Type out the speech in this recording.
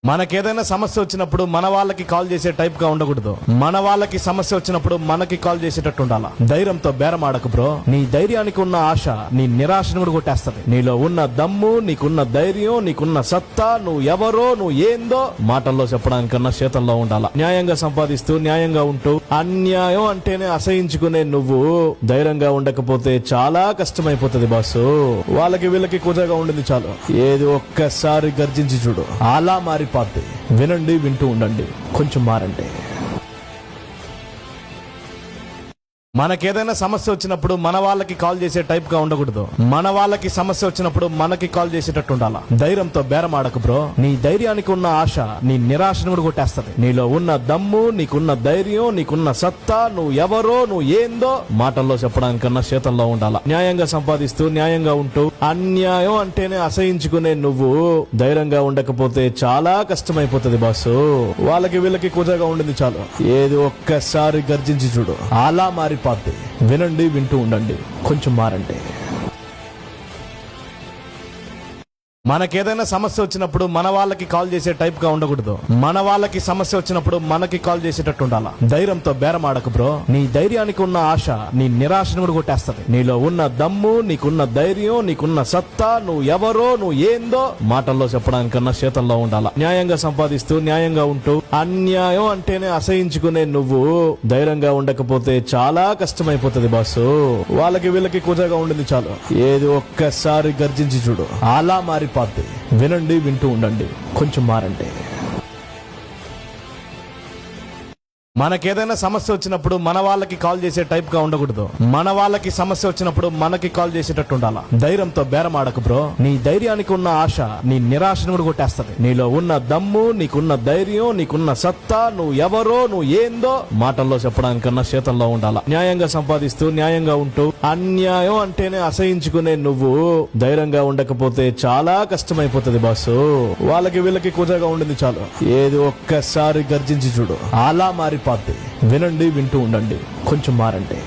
మనకేదైనా సమస్య వచ్చినప్పుడు మన వాళ్ళకి కాల్ చేసే టైప్ గా ఉండకూడదు. మన వాళ్ళకి సమస్య వచ్చినప్పుడు మనకి కాల్ చేసేటట్టు ఉండాలా. ధైర్యంతో బేరమాడకు బ్రో. నీ ధైర్యానికి ఉన్న ఆశ నీ నిరాశను కూడా కొట్టేస్తది. నీలో ఉన్న దమ్ము, నీకున్న ధైర్యం, నీకున్న సత్తా, నువ్వు ఎవరో, నువ్వు ఏందో మాటల్లో చెప్పడానికన్నా చేతల్లో ఉండాలా. న్యాయంగా సంపాదిస్తూ న్యాయంగా ఉంటూ అన్యాయం అంటేనే అసహించుకునే నువ్వు ధైర్యంగా ఉండకపోతే చాలా కష్టమైపోతుంది బాసు. వాళ్ళకి వీళ్ళకి కుజగా ఉండింది చాలు. ఏది ఒక్కసారి గర్జించి చూడు, అలా మారిపోద్ది. వినండి, వింటూ ఉండండి, కొంచెం మారండి. మనకేదైనా సమస్య వచ్చినప్పుడు మన వాళ్ళకి కాల్ చేసే టైప్ గా ఉండకూడదు. మన వాళ్ళకి సమస్య వచ్చినప్పుడు మనకి కాల్ చేసేటట్టు ఉండాలా. ధైర్యంతో బేరమాడకు బ్రో. నీ ధైర్యానికి ఉన్న ఆశ నీ నిరాశను కూడా కొట్టేస్తది. నీలో ఉన్న దమ్ము, నీకున్న ధైర్యం, నీకున్న సత్తా, నువ్వు ఎవరో, నువ్వు ఏందో మాటల్లో చెప్పడానికన్నా చేతల్లో ఉండాలా. న్యాయంగా సంపాదిస్తూ న్యాయంగా ఉంటూ అన్యాయం అంటేనే అసహించుకునే నువ్వు ధైర్యంగా ఉండకపోతే చాలా కష్టమైపోతుంది బాసు. వాళ్ళకి వీళ్ళకి కుజగా ఉండింది చాలు. ఏది ఒక్కసారి గర్జించి చూడు, అలా మారిపోద్ది. వినండి, వింటూ ఉండండి, కొంచెం మారండి. మనకేదైనా సమస్య వచ్చినప్పుడు మన వాళ్ళకి కాల్ చేసే టైప్ గా ఉండకూడదు. మన వాళ్ళకి సమస్య వచ్చినప్పుడు మనకి కాల్ చేసేటట్టు ఉండాలా. ధైర్యంతో బేరమాడకు బ్రో. నీ ధైర్యానికి ఉన్న ఆశ నీ నిరాశను కూడా కొట్టేస్తది. నీలో ఉన్న దమ్ము, నీకున్న ధైర్యం, నీకున్న సత్తా, నువ్వు ఎవరో, నువ్వు ఏందో మాటల్లో చెప్పడానికన్నా చేతల్లో ఉండాలా. న్యాయంగా సంపాదిస్తూ న్యాయంగా ఉంటూ అన్యాయం అంటేనే అసహించుకునే నువ్వు ధైర్యంగా ఉండకపోతే చాలా కష్టమైపోతుంది బాసు. వాళ్ళకి వీళ్ళకి కుజగా ఉండింది చాలు. ఏది ఒక్కసారి గర్జించి చూడు, అలా మారిపోద్ది. వినండి, వింటూ ఉండండి, కొంచెం మారండి. మనకేదైనా సమస్య వచ్చినప్పుడు మన వాళ్ళకి కాల్ చేసే టైప్ గా ఉండకూడదు. మన వాళ్ళకి సమస్య వచ్చినప్పుడు మనకి కాల్ చేసేటట్టు ఉండాలా. ధైర్యంతో బేరమాడకు బ్రో. నీ ధైర్యానికి ఉన్న ఆశ నీ నిరాశను కూడా కొట్టేస్తది. నీలో ఉన్న దమ్ము, నీకున్న ధైర్యం, నీకున్న సత్తా, నువ్వు ఎవరో, నువ్వు ఏందో మాటల్లో చెప్పడానికన్నా చేతల్లో ఉండాలా. న్యాయంగా సంపాదిస్తూ న్యాయంగా ఉంటూ అన్యాయం అంటేనే అసహించుకునే నువ్వు ధైర్యంగా ఉండకపోతే చాలా కష్టమైపోతుంది బాసు. వాళ్ళకి వీళ్ళకి కుజగా ఉండింది చాలు. ఏది ఒక్కసారి గర్జించి చూడు, అలా మారిపోద్ది. వినండి, వింటూ ఉండండి, కొంచెం మారండి.